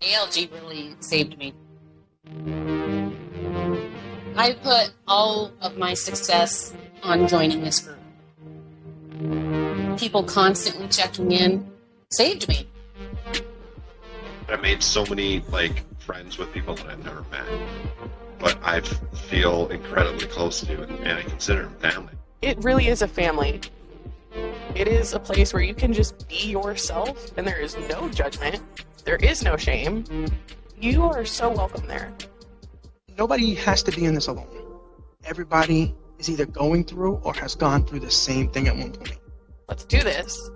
ALG really saved me. I put all of my success on joining this group. People constantly checking in saved me. I made so many friends with people that I've never met, but I feel incredibly close to, and I consider them family. It really is a family. It is a place where you can just be yourself, and there is no judgment. There is no shame. You are so welcome there. Nobody has to be in this alone. Everybody is either going through or has gone through the same thing at one point. Let's do this.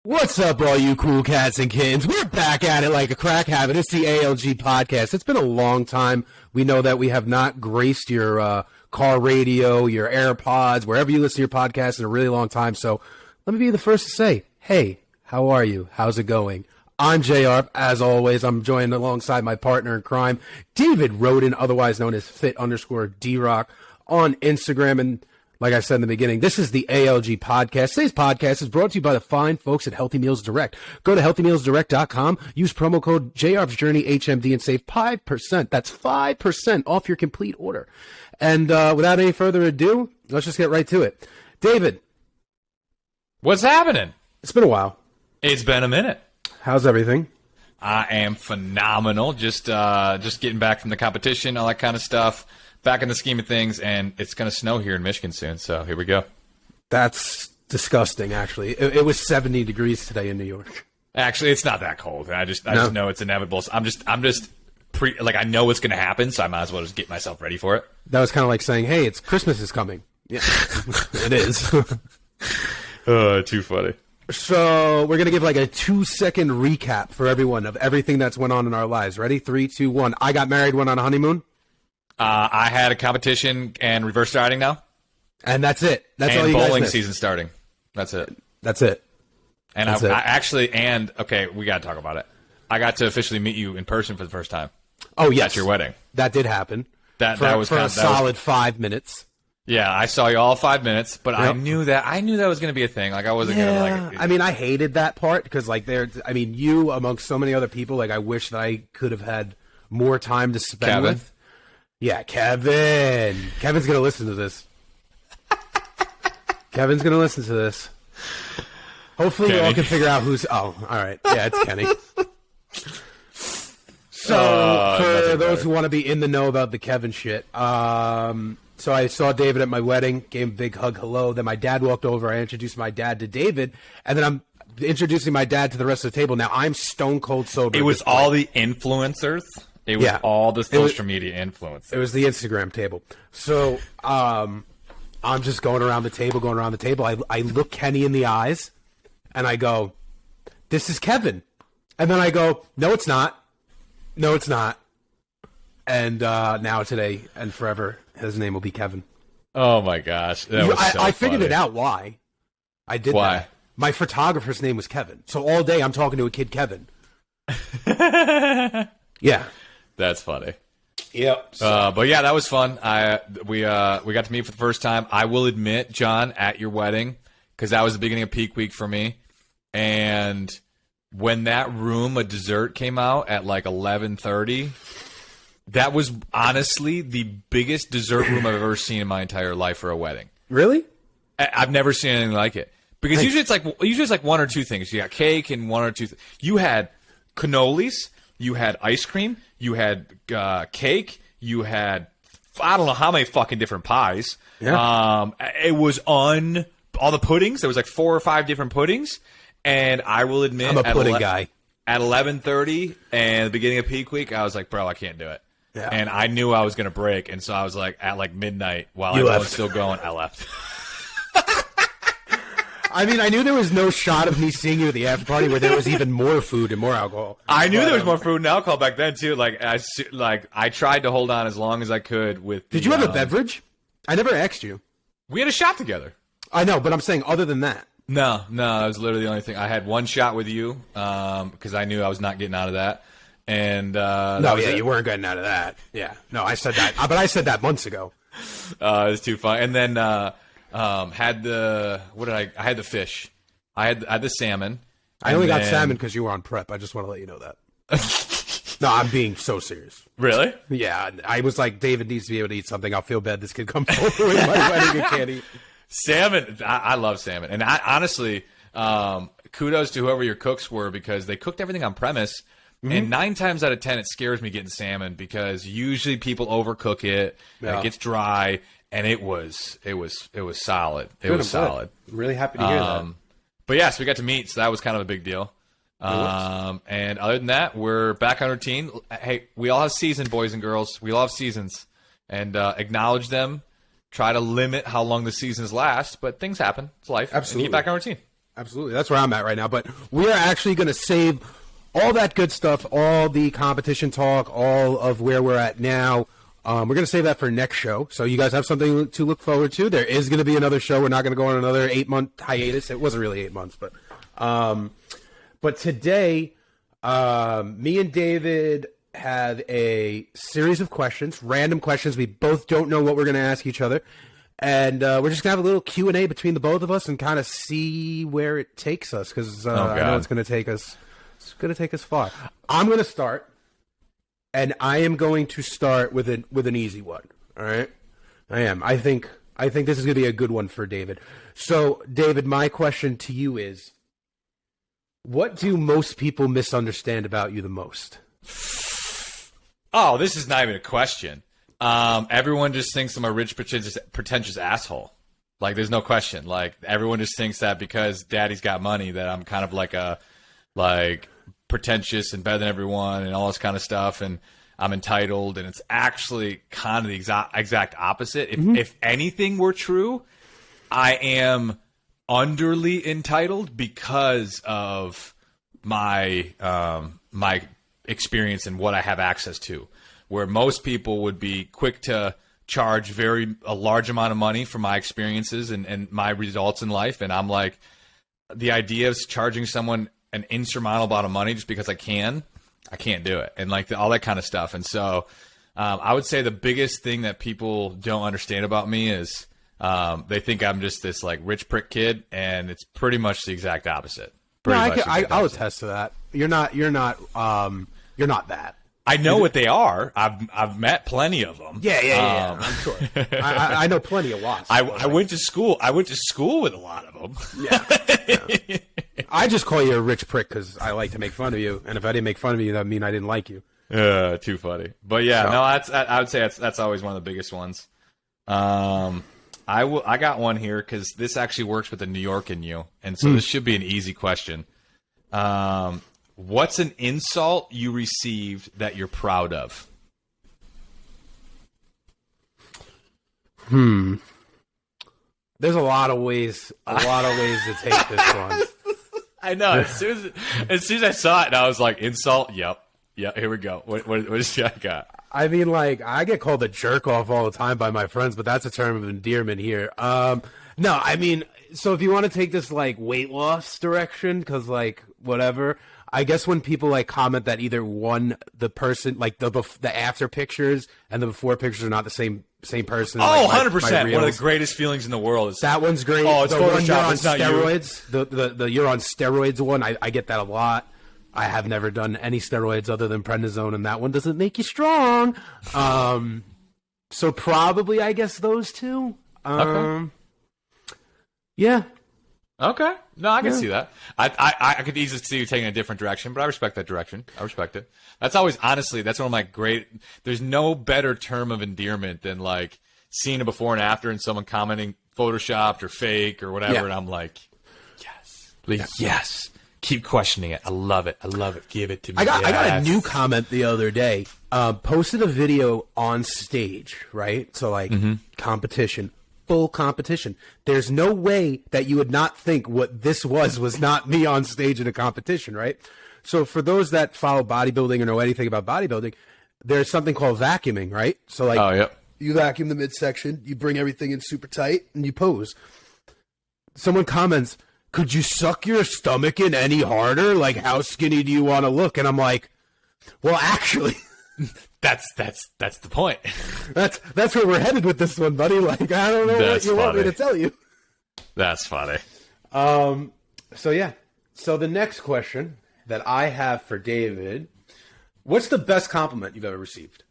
What's up, all you cool cats and kittens? We're back at it like a crack habit. It's the ALG podcast. It's been a long time. We know that we have not graced your car radio, your AirPods, wherever you listen to your podcast in a really long time. So let me be the first to say, hey, how are you? How's it going? I'm JR. As always, I'm joined alongside my partner in crime, David Roden, otherwise known as Fit_D-Rock on Instagram. And like I said in the beginning, this is the ALG podcast. Today's podcast is brought to you by the fine folks at Healthy Meals Direct. Go to healthymealsdirect.com, use promo code JR'sJourney HMD and save 5%. That's 5% off your complete order. And without any further ado, let's just get right to it. David. What's happening? It's been a while. It's been a minute. How's everything? I am phenomenal. Just getting back from the competition, all that kind of stuff. Back in the scheme of things, and it's going to snow here in Michigan soon, so here we go. That's disgusting, actually. It was 70 degrees today in New York. Actually, it's not that cold. I just know it's inevitable. So I know it's going to happen, so I might as well just get myself ready for it. That was kind of like saying, hey, it's Christmas is coming. Yeah, it is. Too funny. So we're going to give like a 2-second recap for everyone of everything that's went on in our lives. Ready? 3, 2, 1. I got married, went on a honeymoon. I had a competition and reverse riding now. And that's it. That's all you guys missed. And bowling missed. season starting. That's it. That's it. And I actually, we got to talk about it. I got to officially meet you in person for the first time. Oh, yes. At your wedding. That did happen. That was for a solid 5 minutes. Yeah, I saw you all 5 minutes, but yep. I knew that was going to be a thing. Like I wasn't going to I mean, I hated that part because you amongst so many other people, I wish that I could have had more time to spend with. Yeah, Kevin. Kevin's going to listen to this. Kevin's going to listen to this. Hopefully Kenny. you all can figure out who's... Oh, all right. Yeah, it's Kenny. So, for those who want to be in the know about the Kevin shit, so I saw David at my wedding, gave him a big hug, hello. Then my dad walked over. I introduced my dad to David, and then I'm introducing my dad to the rest of the table. Now, I'm stone cold sober. It was all the influencers. It was all the social media influencers. It was the Instagram table. So I'm just going around the table. I look Kenny in the eyes, and I go, this is Kevin. And then I go, no, it's not. No, it's not. And now, today, and forever, his name will be Kevin. Oh, my gosh. I figured it out why. I did Why? that. My photographer's name was Kevin. So all day I'm talking to a kid, Kevin. Yeah. That's funny. Yep. But yeah, that was fun. We got to meet for the first time. I will admit, John, at your wedding, because that was the beginning of peak week for me. And when that room of dessert came out at 11:30, that was honestly the biggest dessert room I've ever seen in my entire life for a wedding. Really? I've never seen anything like it. Because usually it's like one or two things. You got cake and one or two. You had cannolis. You had ice cream. You had cake. You had I don't know how many fucking different pies. Yeah. It was all the puddings. There was 4 or 5 different puddings. And I will admit, I'm a pudding guy. At 11:30 and the beginning of peak week, I was like, bro, I can't do it. Yeah. And I knew I was gonna break, and so I was like, at midnight, while I was still going, I left. I mean, I knew there was no shot of me seeing you at the after party where there was even more food and more alcohol. I knew there was more food and alcohol back then too. I tried to hold on as long as I could with. Did you have a beverage? I never asked you. We had a shot together. I know, but I'm saying other than that. No, that was literally the only thing. I had one shot with you because I knew I was not getting out of that. And you weren't getting out of that. Yeah, no, I said that, but I said that months ago. It was too fun. And then Had the I had the fish. I had the salmon. I only got salmon because you were on prep. I just want to let you know that. No, I'm being so serious. Really? Yeah, I was like, David needs to be able to eat something. I'll feel bad this kid comes over with my wedding and can't eat. Salmon. I love salmon, and I honestly, kudos to whoever your cooks were because they cooked everything on premise. And 9 times out of 10, it scares me getting salmon because usually people overcook it, and it gets dry, and it was solid. It was solid. I'm really happy to hear that. But yeah, so we got to meet, so that was kind of a big deal. And other than that, we're back on routine. Hey, we all have seasons, boys and girls. We all have seasons, and acknowledge them. Try to limit how long the seasons last, but things happen. It's life. Absolutely. And get back on routine. Absolutely. That's where I'm at right now. But we are actually going to save all that good stuff, all the competition talk, all of where we're at now. We're going to save that for next show. So you guys have something to look forward to. There is going to be another show. We're not going to go on another 8-month hiatus. It wasn't really 8 months, but today, me and David have a series of questions, random questions. We both don't know what we're going to ask each other. And we're just going to have a little Q&A between the both of us and kind of see where it takes us because I know it's going to take us. It's going to take us far. I'm going to start, and I am going to start with an easy one. All right, I am. I think this is going to be a good one for David. So, David, my question to you is, what do most people misunderstand about you the most? Oh, this is not even a question. Everyone just thinks I'm a rich, pretentious asshole. Like, there's no question. Like, everyone just thinks that because daddy's got money that I'm kind of like pretentious and better than everyone and all this kind of stuff, and I'm entitled, and it's actually kind of the exact opposite. If anything were true, I am underly entitled because of my my experience and what I have access to, where most people would be quick to charge a large amount of money for my experiences and my results in life, and I'm like, the idea of charging someone an insurmountable amount of money just because I can't do it. And like all that kind of stuff. And so I would say the biggest thing that people don't understand about me is they think I'm just this like rich prick kid, and it's pretty much the exact opposite. I'll attest to that. You're not that. I know what they are. I've met plenty of them. Yeah. I'm sure. I know plenty of lots. I went to school. I went to school with a lot of them. Yeah. I just call you a rich prick because I like to make fun of you, and if I didn't make fun of you, that would mean I didn't like you. Too funny. But yeah, no, I would say that's always one of the biggest ones. I got one here because this actually works with the New York in you, and so this should be an easy question. What's an insult you received that you're proud of? There's a lot of ways to take this one. I know. As soon as I saw it, and I was like, insult. Yep. Here we go. What is I got? I mean, like, I get called a jerk off all the time by my friends, but that's a term of endearment here. No, I mean, so if you want to take this like weight loss direction, because like whatever. I guess when people like comment that either the person, like the after pictures and the before pictures are not the same person. Oh, like 100%. One of the greatest feelings in the world is that one's great. Oh, it's the one you're on it's not steroids. The you're on steroids one. I get that a lot. I have never done any steroids other than prednisone, and that one doesn't make you strong. So probably I guess those two. Okay. Yeah. Okay. No, I can see that. I could easily see you taking a different direction, but I respect that direction. I respect it. That's always, honestly, that's one of my great, there's no better term of endearment than like seeing a before and after and someone commenting photoshopped or fake or whatever. Yeah. And I'm like, yes. Like, yes. Keep questioning it. I love it. Give it to me. I got a new comment the other day. Posted a video on stage, right? So like competition. Full competition. There's no way that you would not think what this was not me on stage in a competition, right? So for those that follow bodybuilding or know anything about bodybuilding, there's something called vacuuming, right? So like you vacuum the midsection, you bring everything in super tight, and you pose. Someone comments, "Could you suck your stomach in any harder? Like, how skinny do you want to look?" And I'm like, well, actually... That's the point. That's where we're headed with this one, buddy. Like, I don't know what you want me to tell you. That's funny. So yeah. So the next question that I have for David, what's the best compliment you've ever received?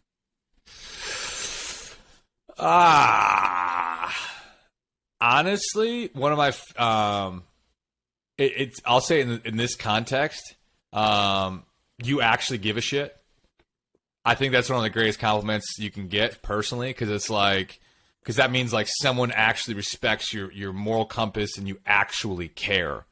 Honestly, one of my I'll say in this context, you actually give a shit. I think that's one of the greatest compliments you can get personally, because that means like someone actually respects your moral compass and you actually care.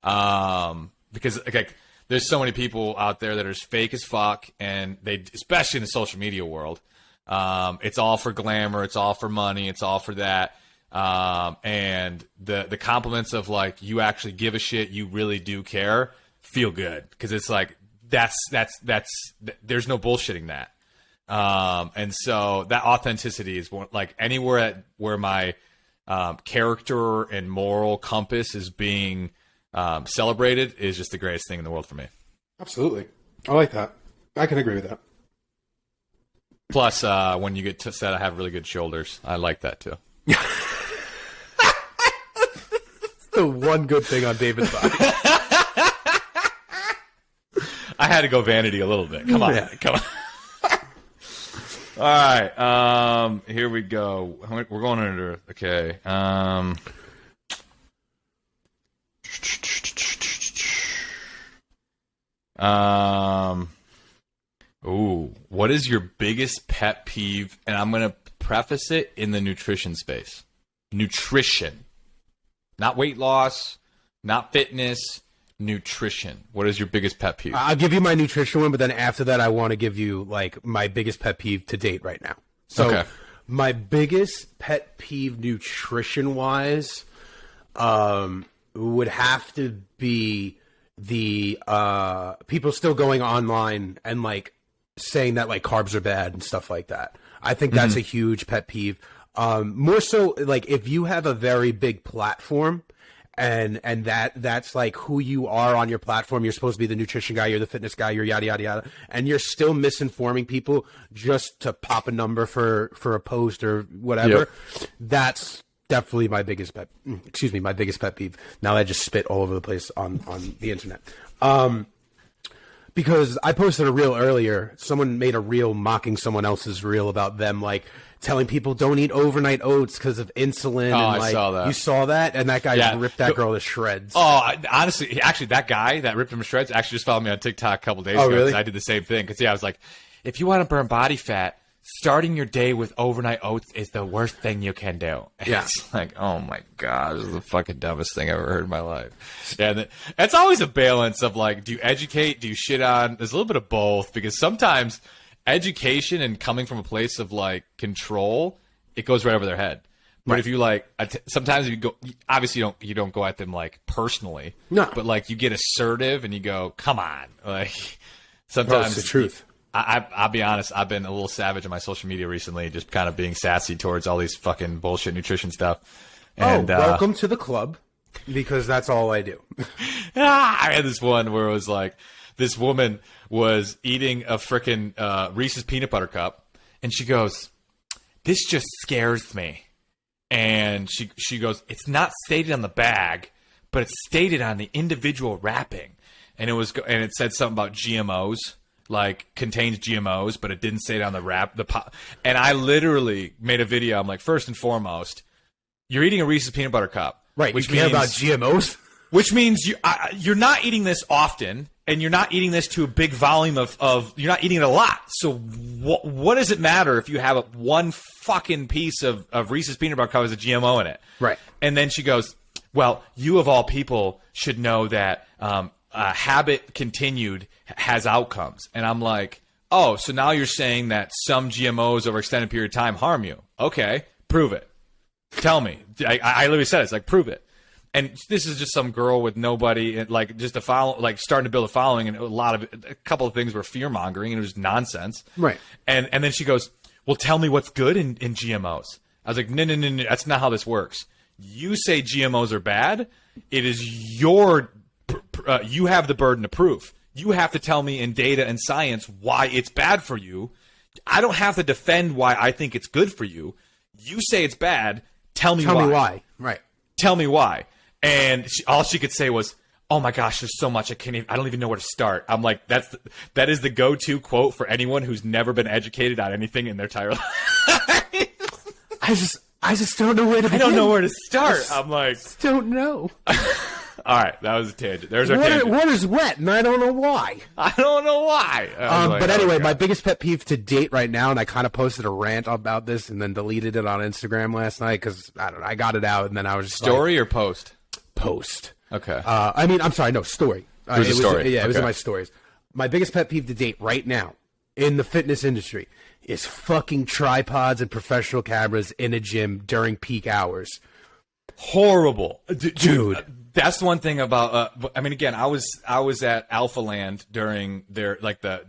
Because like there's so many people out there that are fake as fuck, and they, especially in the social media world, it's all for glamour, it's all for money, it's all for that. And the compliments of like, you actually give a shit, you really do care, feel good, because it's like that's there's no bullshitting that. And so that authenticity is one, like anywhere where my character and moral compass is being celebrated is just the greatest thing in the world for me. Absolutely. I like that. I can agree with that. Plus, when you get said I have really good shoulders, I like that too. The one good thing on David's body. I had to go vanity a little bit. Come on. Yeah. Come on. All right. Here we go. We're going under. Okay. What is your biggest pet peeve? And I'm going to preface it in the nutrition space. Nutrition. Not weight loss, not fitness, nutrition. What is your biggest pet peeve? I'll give you my nutrition one, but then after that, I want to give you like my biggest pet peeve to date right now. So Okay. My biggest pet peeve nutrition wise, would have to be the people still going online and like saying that like carbs are bad and stuff like that. I think that's a huge pet peeve. More so like if you have a very big platform and that's like who you are on your platform, you're supposed to be the nutrition guy, you're the fitness guy, you're yada yada yada, and you're still misinforming people just to pop a number for a post or whatever. Yep. That's definitely my biggest pet peeve. Now I just spit all over the place on the internet. Because I posted a reel earlier. Someone made a reel mocking someone else's reel about them, like telling people don't eat overnight oats because of insulin. Oh, and, I like, saw that. You saw that, and that guy Yeah. ripped that girl to shreds. Oh, honestly, actually, that guy that ripped him to shreds actually just followed me on TikTok a couple days Oh, ago. really? 'Cause I did the same thing. Because, I was like, if you want to burn body fat, starting your day with overnight oats is the worst thing you can do. And Yeah. It's like, oh, my God, this is the fucking dumbest thing I've ever heard in my life. And it's always a balance of, like, do you educate? Do you shit on? There's a little bit of both. Because sometimes education and coming from a place of, like, control, it goes right over their head. But if you like, sometimes you go, obviously you don't go at them like personally, No. but like you get assertive and you go, come on, like Bro, sometimes it's the truth. I'll be honest, I've been a little savage on my social media recently, just kind of being sassy towards all these fucking bullshit nutrition stuff. And Welcome to the club, because that's all I do. I had this one where it was like this woman was eating a frickin' Reese's peanut butter cup, and she goes, "This just scares me." And she goes, "It's not stated on the bag, but it's stated on the individual wrapping." And it said something about GMOs, like contains GMOs, but it didn't say it on the wrap. And I literally made a video. I'm like, first and foremost, you're eating a Reese's peanut butter cup, Right, Which you care means about GMOs? which means you're not eating this often, and you're not eating this to a big volume of you're not eating it a lot. So what does it matter if you have one fucking piece of Reese's peanut butter cup with a GMO in it? Right. And then she goes, well, you of all people should know that habit continued has outcomes. And I'm like, oh, so now you're saying that some GMOs over extended period of time harm you. Okay, prove it. Tell me. I literally said it. It's like, prove it. And this is just some girl with nobody, like just starting to build a following, and a couple of things were fear mongering, and it was nonsense. Right. And then she goes, "Well, tell me what's good in GMOs." I was like, "No, that's not how this works. You say GMOs are bad. It is you have the burden of proof. You have to tell me in data and science why it's bad for you. I don't have to defend why I think it's good for you. You say it's bad. Tell me Tell why." me why. Right. Tell me why. And all she could say was, "Oh my gosh, there's so much. I don't even know where to start." I'm like, that is the go-to quote for anyone who's never been educated on anything in their entire life. I just don't know where to begin. I don't know where to start. I'm like, don't know. all right, that was a tangent. There's our tangent. Water's wet, and I don't know why. I don't know why. But anyway, my biggest pet peeve to date right now, and I kind of posted a rant about this and then deleted it on Instagram last night because, I don't know, I got it out and then I was just Story or post? Post. Okay. I'm sorry, no, story. It was a story. It was in my stories. My biggest pet peeve to date right now in the fitness industry is fucking tripods and professional cameras in a gym during peak hours. Horrible. Dude. That's one thing about. I mean, again, I was at Alpha Land during their the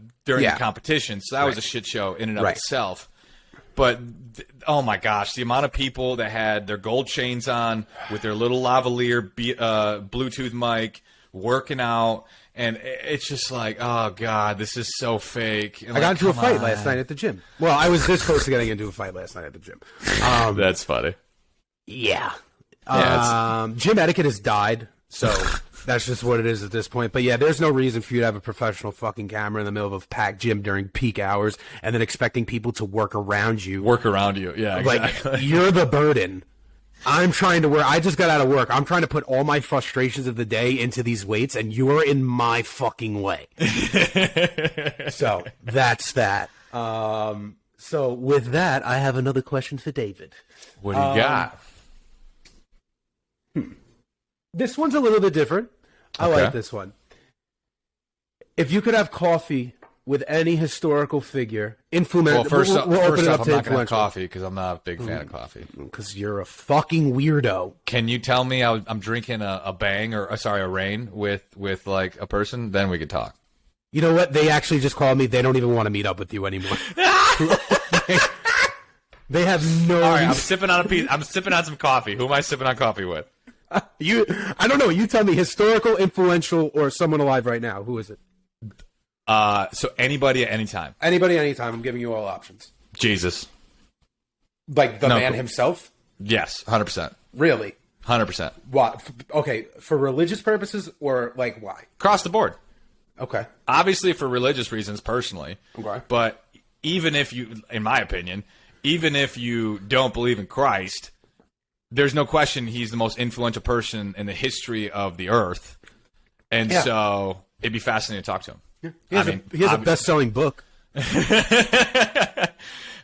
competition, so that was a shit show in and of itself. But oh my gosh, the amount of people that had their gold chains on with their little lavalier Bluetooth mic, working out, and it's just like, oh god, this is so fake. And I got into a fight last night at the gym. Well, I was this close to getting into a fight last night at the gym. That's funny. Yeah. Gym etiquette has died, so that's just what it is at this point. But yeah, there's no reason for you to have a professional fucking camera in the middle of a packed gym during peak hours and then expecting people to work around you. Yeah, exactly. Like, you're the burden. I'm trying to work. I just got out of work. I'm trying to put all my frustrations of the day into these weights, and you're in my fucking way. So that's that. So with that, I have another question for David. What do you got? This one's a little bit different. I like this one. If you could have coffee with any historical figure, influential. Well, first off, I'm not going to have coffee because I'm not a big fan of coffee. Because you're a fucking weirdo. Can you tell me I'm drinking a Bang or a Rain with like a person? Then we could talk. You know what? They actually just called me. They don't even want to meet up with you anymore. They have no. All right, I'm sipping on some coffee. Who am I sipping on coffee with? I don't know. You tell me, historical, influential, or someone alive right now. Who is it? So anybody at any time. Anybody, anytime. I'm giving you all options. Jesus. Like the man himself? Yes, 100%. Really? 100%. What? Okay, for religious purposes or like why? Across the board. Okay. Obviously for religious reasons personally. Okay. But even if you, in my opinion, even if you don't believe in Christ, there's no question he's the most influential person in the history of the earth. And so it'd be fascinating to talk to him. Yeah. He has a best-selling book.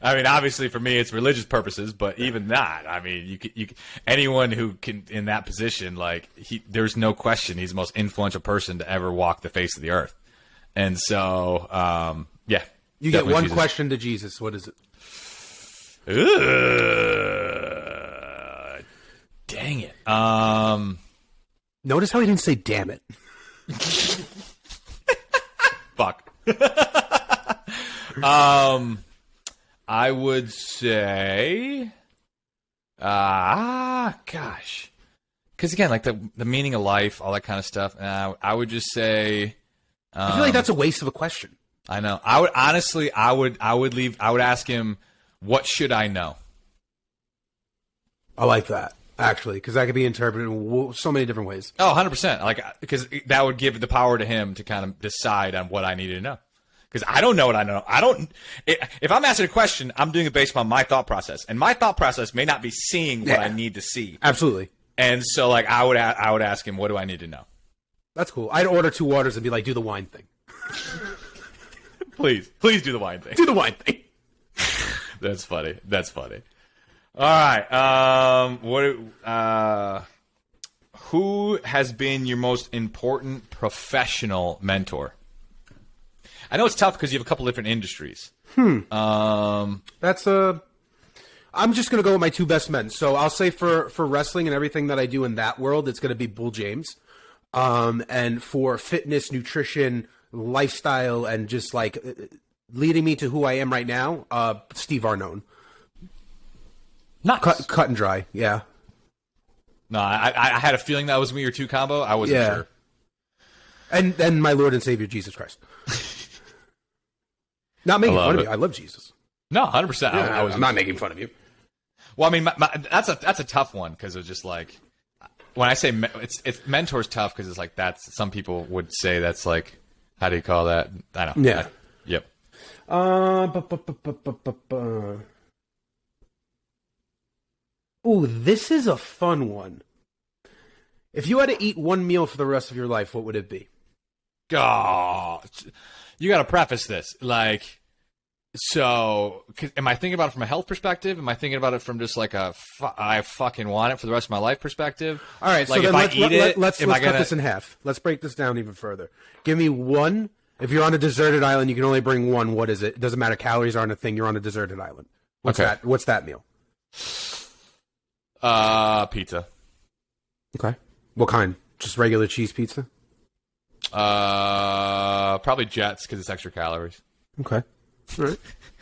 I mean, obviously for me it's religious purposes, but even that, I mean, you anyone who can in that position, like there's no question he's the most influential person to ever walk the face of the earth. And so, yeah. You get one question to Jesus. What is it? Dang it. Notice how he didn't say damn it. Fuck. I would say, gosh, because again, like the meaning of life, all that kind of stuff. I would just say, I feel like that's a waste of a question. I know. I would honestly, I would ask him, what should I know? I like that. Actually, because that could be interpreted in so many different ways. Oh, 100%. Like, because that would give the power to him to kind of decide on what I needed to know. Because I don't know what I know. If I'm asking a question, I'm doing it based on my thought process, and my thought process may not be seeing what I need to see. Absolutely. And so, like, I would ask him, what do I need to know? That's cool. I'd order 2 waters and be like, do the wine thing. Please do the wine thing. Do the wine thing. That's funny. All right. Who has been your most important professional mentor? I know it's tough because you have a couple different industries. I'm just gonna go with my 2 best men. So I'll say for wrestling and everything that I do in that world, it's gonna be Bull James. And for fitness, nutrition, lifestyle, and just like leading me to who I am right now, Steve Arnone. Nice. Cut and dry, yeah. No, I had a feeling that was me or 2 combo. I wasn't sure. And my Lord and Savior, Jesus Christ. Not making fun of you. I love Jesus. No, 100%. I'm not making fun of you. Well, I mean, that's a tough one because it's just like when I say it's mentor's tough because it's like that's some people would say that's like how do you call that? I don't know. Yeah. Yep. Ooh, this is a fun one. If you had to eat one meal for the rest of your life, what would it be? Oh, you got to preface this like. So, am I thinking about it from a health perspective? Am I thinking about it from just like I fucking want it for the rest of my life perspective? All right, like so if then I eat it, let's cut this in half. Let's break this down even further. Give me one. If you're on a deserted island, you can only bring one. What is it? It doesn't matter. Calories aren't a thing. You're on a deserted island. What's Okay. that? What's that meal? Pizza. Okay. What kind? Just regular cheese pizza? Probably Jets because it's extra calories. Okay. All right.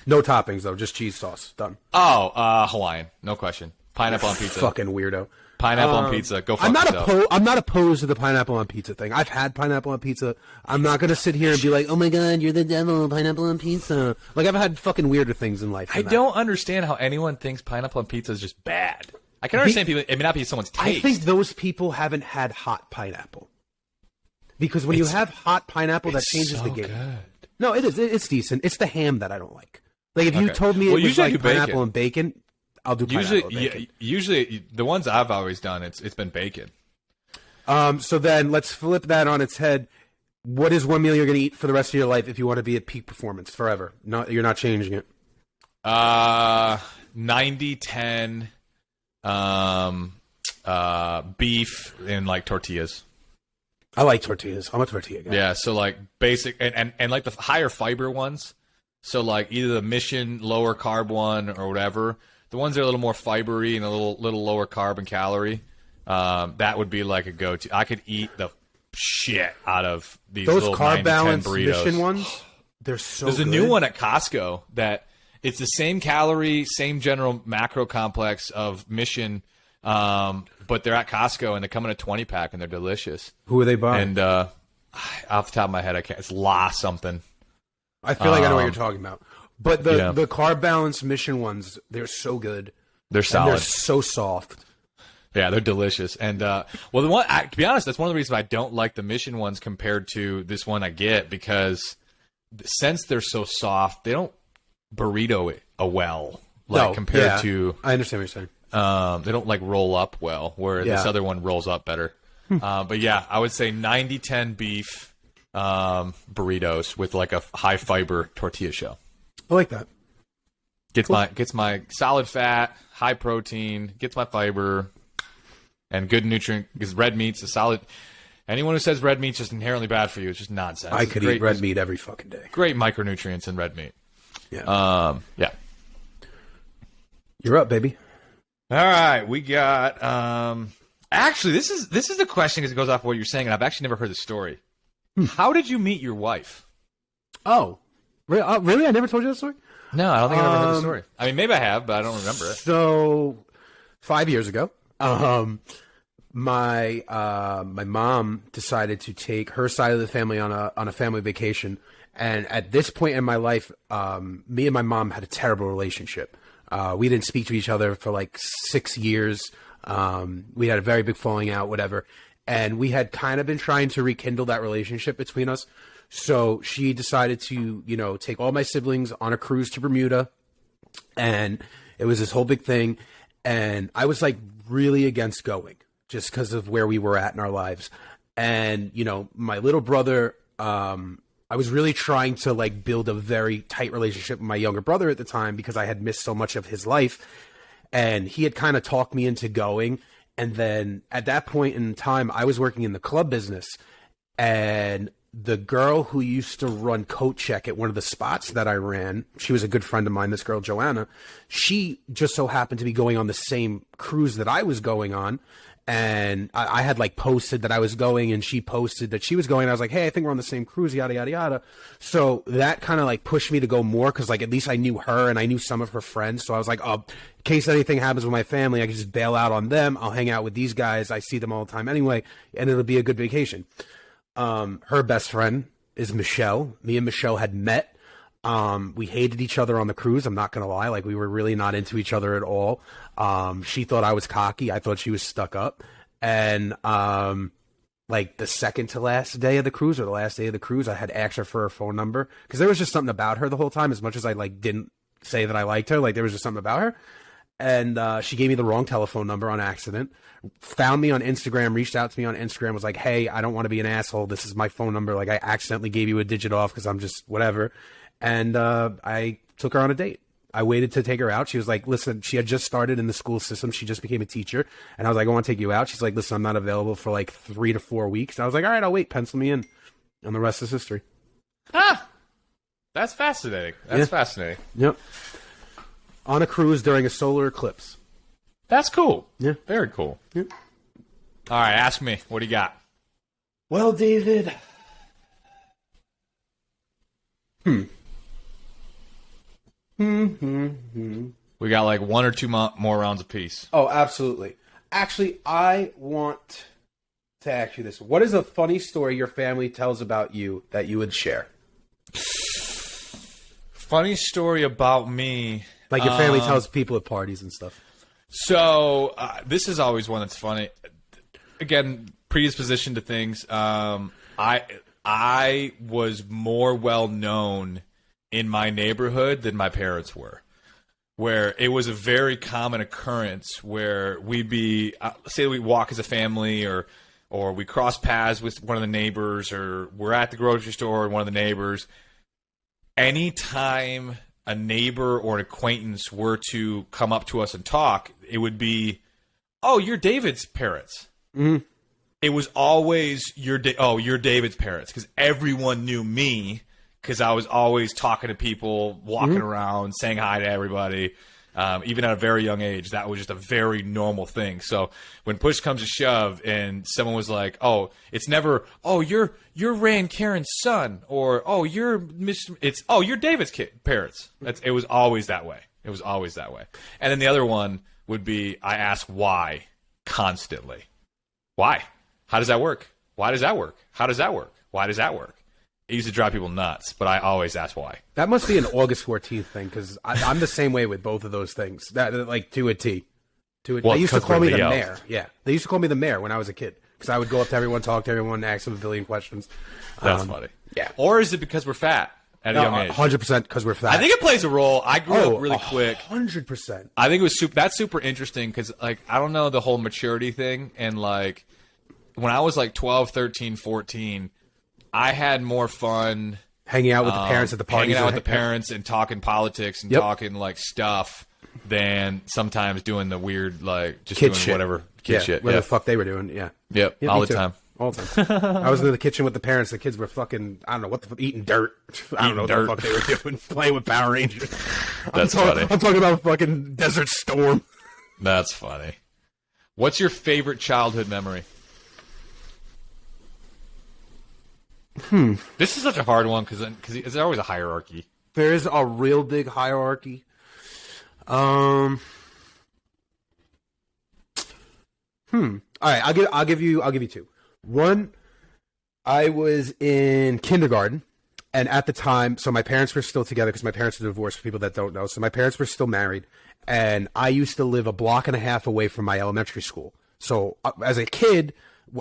No toppings though, just cheese sauce. Done. Oh, Hawaiian, no question. Pineapple on pizza. Fucking weirdo. Pineapple on pizza. Go fuck I'm not yourself. I'm not opposed to the pineapple on pizza thing. I've had pineapple on pizza. I'm not gonna sit here and be like, "Oh my god, you're the devil, pineapple on pizza." Like I've had fucking weirder things in life. I don't understand how anyone thinks pineapple on pizza is just bad. I can understand people. It may not be someone's taste. I think those people haven't had hot pineapple. Because when you have hot pineapple, that changes the game. Good. No, it is. It's decent. It's the ham that I don't like. Like if you Okay. told me Well, it was usually like I do pineapple bacon. and bacon, I'll do pineapple and bacon. Usually the ones I've always done, it's been bacon. So then let's flip that on its head. What is one meal you're going to eat for the rest of your life if you want to be at peak performance forever? No, you're not changing it. 90-10 beef and like tortillas. I like tortillas. I'm a tortilla guy. Yeah, so like basic and like the higher fiber ones. So like either the Mission lower carb one or whatever. The ones that are a little more fibery and a little lower carb and calorie. That would be like a go-to. I could eat the shit out of these Those little carb 90-10 balanced burritos. Mission ones, they're so There's good. a new one at Costco that it's the same calorie, same general macro complex of Mission, but they're at Costco and they come in a 20-pack and they're delicious. Who are they buying? And off the top of my head, I can't. It's La something. I feel like I know what you're talking about. But the yeah. the carb balanced Mission ones, they're so good. They're And solid. they're so soft. Yeah, they're delicious. And well, the one to be honest, that's one of the reasons I don't like the Mission ones compared to this one I get because since they're so soft, they don't burrito it well compared to. I understand what you're saying. They don't like roll up well, where this other one rolls up better. But yeah, I would say 90-10 beef burritos with like a high fiber tortilla shell. I like that. Gets my solid fat, high protein, gets my fiber, and good nutrient. Because red meat's a solid. Anyone who says red meat's just inherently bad for you is just nonsense. I could eat red meat every fucking day. Great micronutrients in red meat. Yeah. Yeah. You're up, baby. All right, we got. Actually, this is the question because it goes off what you're saying, and I've actually never heard the story. How did you meet your wife? Oh, really? I never told you that story? No, I don't think I've ever heard the story. I mean, maybe I have, but I don't remember it. So, 5 years ago, my mom decided to take her side of the family on a family vacation, and at this point in my life, me and my mom had a terrible relationship. We didn't speak to each other for like 6 years. We had a very big falling out, whatever, and we had kind of been trying to rekindle that relationship between us. So she decided to, take all my siblings on a cruise to Bermuda, and it was this whole big thing. And I was like really against going just because of where we were at in our lives. And, my little brother, I was really trying to like build a very tight relationship with my younger brother at the time because I had missed so much of his life. And he had kind of talked me into going. And then at that point in time, I was working in the club business, and the girl who used to run coat check at one of the spots that I ran, she was a good friend of mine, this girl, Joanna. She just so happened to be going on the same cruise that I was going on. And I had like posted that I was going, and she posted that she was going. I was like, hey, I think we're on the same cruise, yada, yada, yada. So that kind of like pushed me to go more because like at least I knew her and I knew some of her friends. So I was like, oh, in case anything happens with my family, I can just bail out on them. I'll hang out with these guys. I see them all the time anyway, and it'll be a good vacation. Her best friend is Michelle. Me and Michelle had met. We hated each other on the cruise. I'm not going to lie. Like we were really not into each other at all. She thought I was cocky. I thought she was stuck up. And like the second to last day of the cruise or the last day of the cruise, I had asked her for her phone number because there was just something about her the whole time. As much as I like didn't say that I liked her, like there was just something about her. And she gave me the wrong telephone number on accident, found me on Instagram, reached out to me on Instagram, was like, hey, I don't want to be an asshole. This is my phone number. Like, I accidentally gave you a digit off because I'm just whatever. And I took her on a date. I waited to take her out. She was like, listen, she had just started in the school system. She just became a teacher. And I was like, I want to take you out. She's like, listen, I'm not available for like 3 to 4 weeks. And I was like, all right, I'll wait. Pencil me in. And the rest is history. Ah, that's fascinating. That's fascinating. Yep. On a cruise during a solar eclipse. That's cool. Yeah. Very cool. Yeah. All right, ask me. What do you got? Well, David. We got like 1 or 2 more rounds apiece. Oh, absolutely. Actually, I want to ask you this. What is a funny story your family tells about you that you would share? Funny story about me. Like your family tells people at parties and stuff. So this is always one that's funny. Again, predisposition to things. I was more well known in my neighborhood than my parents were. Where it was a very common occurrence where we'd be, say we walk as a family or we cross paths with one of the neighbors or we're at the grocery store and one of the neighbors. Anytime a neighbor or an acquaintance were to come up to us and talk, it would be, oh, you're David's parents. Mm-hmm. It was always, you're David's parents, because everyone knew me, because I was always talking to people, walking around, saying hi to everybody. Even at a very young age, that was just a very normal thing. So when push comes to shove and someone was like, oh, it's never, oh, you're Ray and Karen's son, or, oh, you're Mr. It's, oh, you're David's parents. It was always that way. It was always that way. And then the other one would be, I ask why constantly. Why? How does that work? Why does that work? How does that work? Why does that work? It used to drive people nuts, but I always ask why. That must be an August 14th thing, because I'm the same way with both of those things. That like to a T. Well, they used to call me the mayor. Yeah, they used to call me the mayor when I was a kid, because I would go up to everyone, talk to everyone, ask them a billion questions. That's funny. Yeah. Or is it because we're fat at a young age? 100% because we're fat. I think it plays a role. I grew up really quick. 100%. I think it was that's super interesting because, like, I don't know the whole maturity thing. And, like, when I was, like, 12, 13, 14, I had more fun hanging out with the parents at the parties. Hanging out with the parents and talking politics and talking, like, stuff than sometimes doing the weird, like, just kid doing shit. Whatever kid shit. Whatever the fuck they were doing, yeah. Yep, all the too. time. All the time. I was in the kitchen with the parents. The kids were fucking, I don't know, what the fuck, eating dirt. I don't know what the fuck they were doing, playing with Power Rangers. That's funny. I'm talking about fucking Desert Storm. That's funny. What's your favorite childhood memory? This is such a hard one because there's always a hierarchy. There is a real big hierarchy. All right, I'll give you two. One, I was in kindergarten, and at the time, so my parents were still together because my parents are divorced. For people that don't know, so my parents were still married, and I used to live a block and a half away from my elementary school. So as a kid,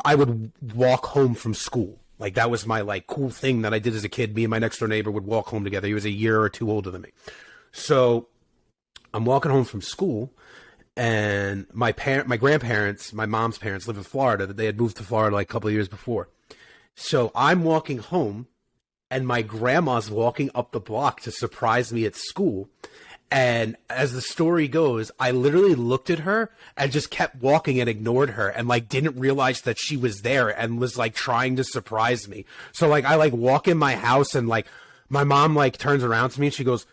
I would walk home from school. Like, that was my, like, cool thing that I did as a kid. Me and my next-door neighbor would walk home together. He was a year or two older than me. So I'm walking home from school, and my grandparents, my mom's parents, live in Florida. They had moved to Florida, like, a couple of years before. So I'm walking home, and my grandma's walking up the block to surprise me at school. And as the story goes, I literally looked at her and just kept walking and ignored her and, like, didn't realize that she was there and was, like, trying to surprise me. So, like, I, like, walk in my house and, like, my mom, like, turns around to me and she goes,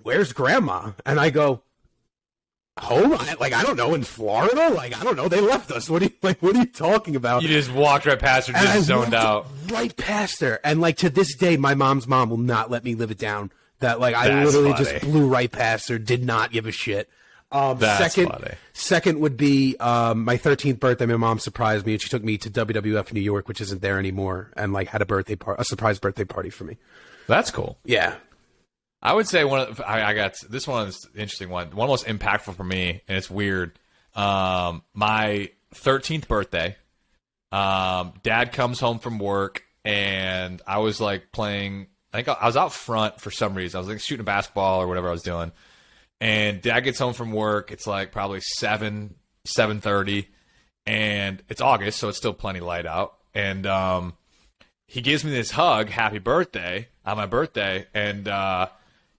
"Where's Grandma?" And I go, "Home? I don't know, in Florida? Like, I don't know. They left us. What are you talking about?" You just walked right past her, just zoned out. Right past her. And, like, to this day, my mom's mom will not let me live it down. That, like, I That's literally funny. just blew right past her, did not give a shit. That's funny. Second would be my 13th birthday. My mom surprised me, and she took me to WWF New York, which isn't there anymore, and, like, had a surprise birthday party for me. That's cool. Yeah. I would say I got this one is an interesting one. One most impactful for me, and it's weird. My 13th birthday. Dad comes home from work, and I was like playing. I think I was out front for some reason. I was like shooting a basketball or whatever I was doing. And Dad gets home from work. It's like probably 7:30, and it's August, so it's still plenty light out. And he gives me this hug, happy birthday, on my birthday, and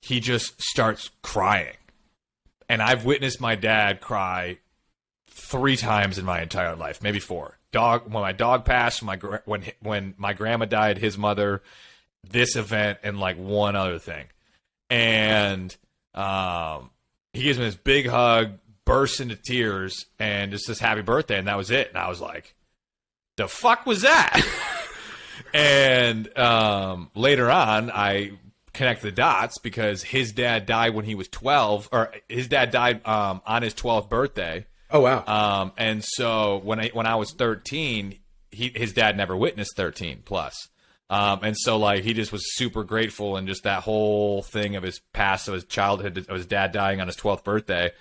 he just starts crying. And I've witnessed my dad cry 3 times in my entire life, maybe 4. When my dog passed, when my grandma died, his mother, this event, and like one other thing. And he gives me this big hug, bursts into tears, and just says happy birthday, and that was it. And I was like, the fuck was that? And later on, I connect the dots because his dad died when he was 12, or his dad died on his 12th birthday. Oh wow! And so when I was 13, his dad never witnessed 13 plus. And so like he just was super grateful, and just that whole thing of his past, of his childhood, of his dad dying on his 12th birthday.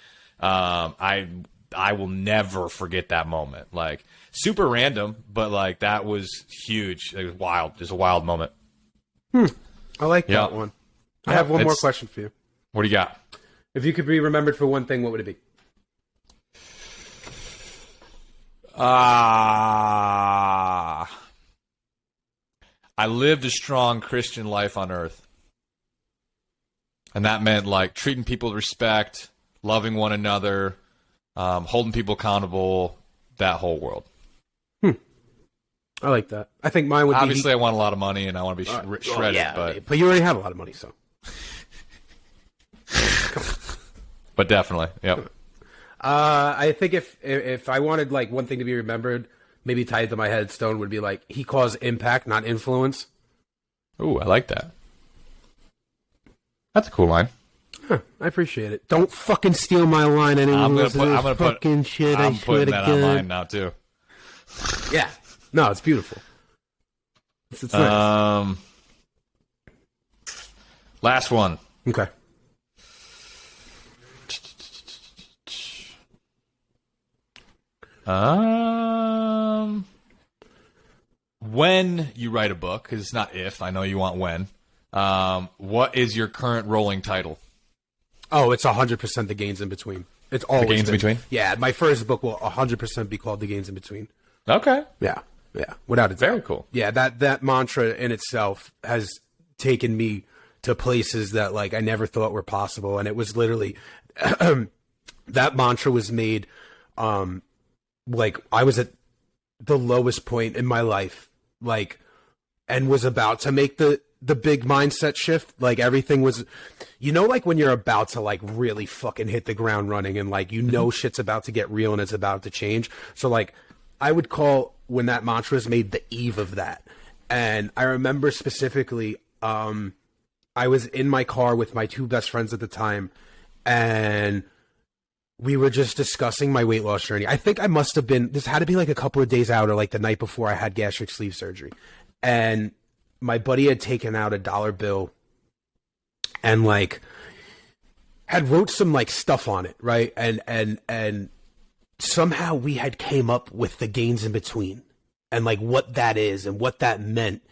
I will never forget that moment. Like super random, but like that was huge. It was wild. Just a wild moment. I like that one. I have one more question for you. What do you got? If you could be remembered for one thing, what would it be? I lived a strong Christian life on earth. And that meant like treating people with respect, loving one another, holding people accountable, that whole world. I like that. I think mine would Obviously, I want a lot of money and I want to be shredded. Yeah, but you already have a lot of money, so. But definitely, yep. I think if I wanted like one thing to be remembered, maybe tied to my headstone, would be like he caused impact, not influence. Ooh, I like that. That's a cool line. Huh, I appreciate it. Don't fucking steal my line. I'm gonna put I'm putting that on mine now too. Yeah, no, it's beautiful. It's nice. Last one. Okay. When you write a book, because it's not if, I know you want when. What is your current rolling title? Oh, it's 100% The Gains in Between. It's always The Gains in Between? Yeah, my first book will 100% be called The Gains in Between. Okay. Yeah, without a doubt. Very cool. Yeah, that mantra in itself has taken me to places that like I never thought were possible, and it was literally that mantra was made like I was at the lowest point in my life, like, and was about to make the big mindset shift. Like everything was, like when you're about to like really fucking hit the ground running, and like shit's about to get real and it's about to change. So like I would call when that mantra was made the eve of that. And I remember specifically, I was in my car with my 2 best friends at the time, and we were just discussing my weight loss journey. I think I must have been, this had to be like a couple of days out or like the night before I had gastric sleeve surgery. And my buddy had taken out a $1 bill and like had wrote some like stuff on it. Right. And somehow we had came up with the gains in between and like what that is and what that meant.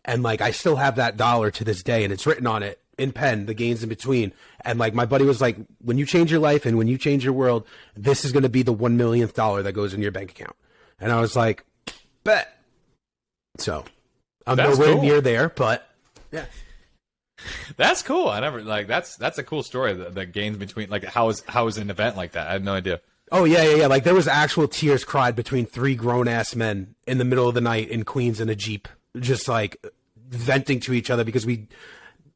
And like, I still have that $1 to this day, and it's written on it in pen, the gains in between. And like, my buddy was like, when you change your life and when you change your world, this is going to be the 1 millionth dollar that goes in your bank account. And I was like, bet. So I'm nowhere near there, but yeah. That's cool. I never like, that's a cool story. The gains between, like, how is an event like that? I had no idea. Oh yeah. Like there was actual tears cried between 3 grown ass men in the middle of the night in Queens in a Jeep, just like venting to each other because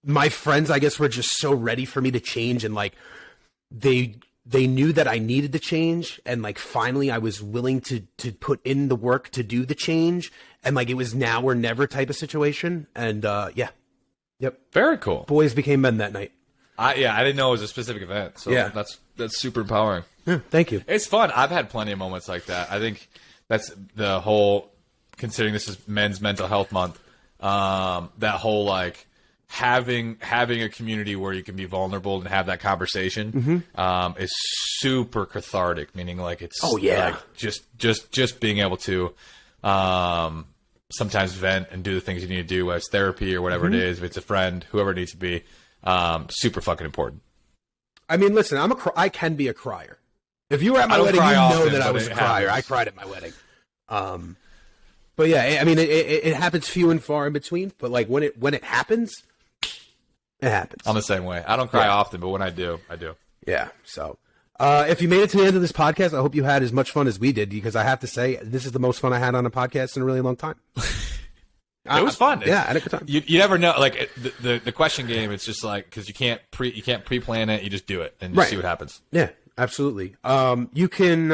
my friends, I guess, were just so ready for me to change, and like they knew that I needed to change, and like finally I was willing to put in the work to do the change, and like it was now or never type of situation. And yeah. Yep. Very cool. Boys became men that night. I didn't know it was a specific event. So yeah, that's super empowering. Yeah, thank you. It's fun. I've had plenty of moments like that. I think that's the whole, considering this is Men's Mental Health Month, that whole like having a community where you can be vulnerable and have that conversation is super cathartic. Meaning, like it's like just being able to sometimes vent and do the things you need to do, whether it's therapy or whatever it is. If it's a friend, whoever it needs to be, super fucking important. I mean, listen, I can be a crier. If you were at my wedding, you know that I was a crier. I cried at my wedding. But yeah, I mean, it happens few and far in between. But like when it happens, it happens. I'm the same way. I don't cry often, but when I do, I do. Yeah. So, if you made it to the end of this podcast, I hope you had as much fun as we did, because I have to say, this is the most fun I had on a podcast in a really long time. It was fun. Yeah, I had a good time. You never know. Like the question game, it's just like, because you can't pre-plan it. You just do it and just see what happens. Yeah, absolutely. You can.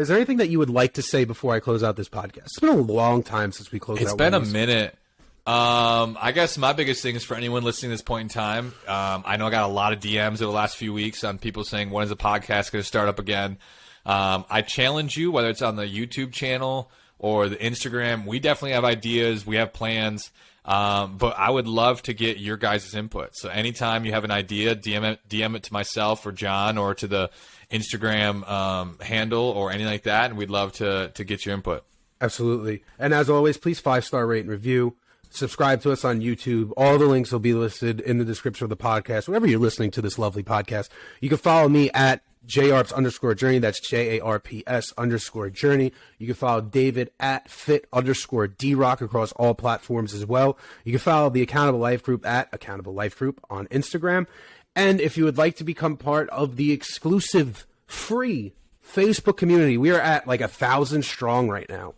Is there anything that you would like to say before I close out this podcast? It's been a long time since we closed. It's been a minute. I guess my biggest thing is for anyone listening at this point in time. I know I got a lot of DMs over the last few weeks on people saying, when is the podcast going to start up again? I challenge you, whether it's on the YouTube channel or the Instagram. We definitely have ideas. We have plans. But I would love to get your guys' input. So anytime you have an idea, DM it to myself or John or to the Instagram handle or anything like that, and we'd love to get your input. Absolutely. And as always, please 5-star rate and review. Subscribe to us on YouTube. All the links will be listed in the description of the podcast, wherever you're listening to this lovely podcast. You can follow me at JARPS_journey. That's JARPS_journey. You can follow David at fit_DRock across all platforms as well. You can follow the Accountable Life Group at Accountable Life Group on Instagram. And if you would like to become part of the exclusive free Facebook community, we are at like 1,000 strong right now.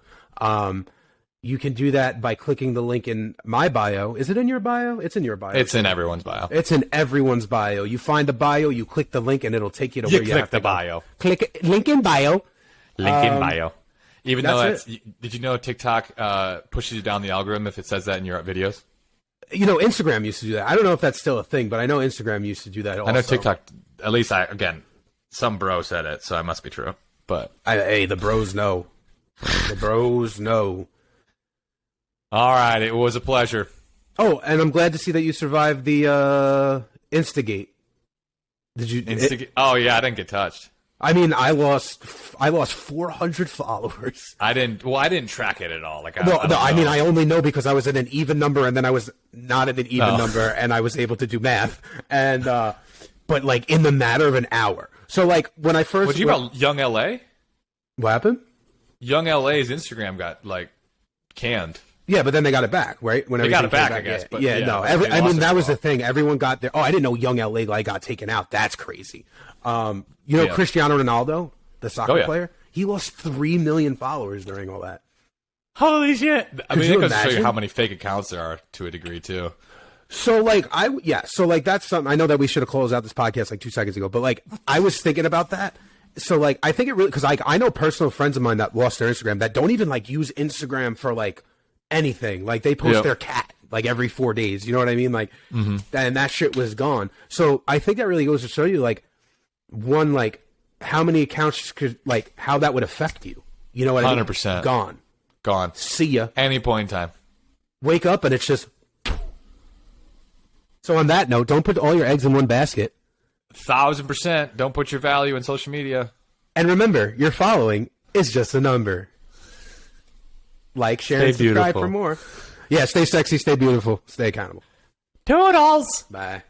You can do that by clicking the link in my bio. Is it in your bio? It's in your bio. It's in everyone's bio. It's in everyone's bio. You find the bio, you click the link, and it'll take you to where you have to click the bio. Click link in bio. Link in bio. Even though did you know TikTok pushes you down the algorithm if it says that in your videos? You know, Instagram used to do that. I don't know if that's still a thing, but I know Instagram used to do that also. I know TikTok, at least some bro said it, so it must be true. But hey, the bros know. The bros know. All right, it was a pleasure. Oh, and I'm glad to see that you survived the Instigate. Did you? Oh yeah, I didn't get touched. I mean, I lost 400 followers. I didn't track it at all. Like I mean, I only know because I was in an even number, and then I was not in an even number, and I was able to do math. And but like in the matter of an hour. So like when I first, what you about Young LA? What happened? Young LA's Instagram got like canned. Yeah, but then they got it back, right? When they got it back, I guess. But yeah, no. I mean, that was the thing. Everyone got their. Oh, I didn't know Young LA got taken out. That's crazy. You know, Cristiano Ronaldo, the soccer player, he lost 3 million followers during all that. Holy shit! I mean, it goes to show you how many fake accounts there are to a degree too. So like that's something I know that we should have closed out this podcast like 2 seconds ago. But like I was thinking about that. So like I think it really, because like I know personal friends of mine that lost their Instagram that don't even like use Instagram for like anything. Like they post their cat like every 4 days. You know what I mean? Like, and that shit was gone. So I think that really goes to show you like one, like how many accounts could, like how that would affect you. You know what I mean? 100%. Gone. See ya. Any point in time. Wake up and it's just. So on that note, don't put all your eggs in one basket. 1,000%. Don't put your value in social media. And remember, your following is just a number. Like, share, and subscribe for more. Yeah, stay sexy, stay beautiful, stay accountable. Toodles! Bye.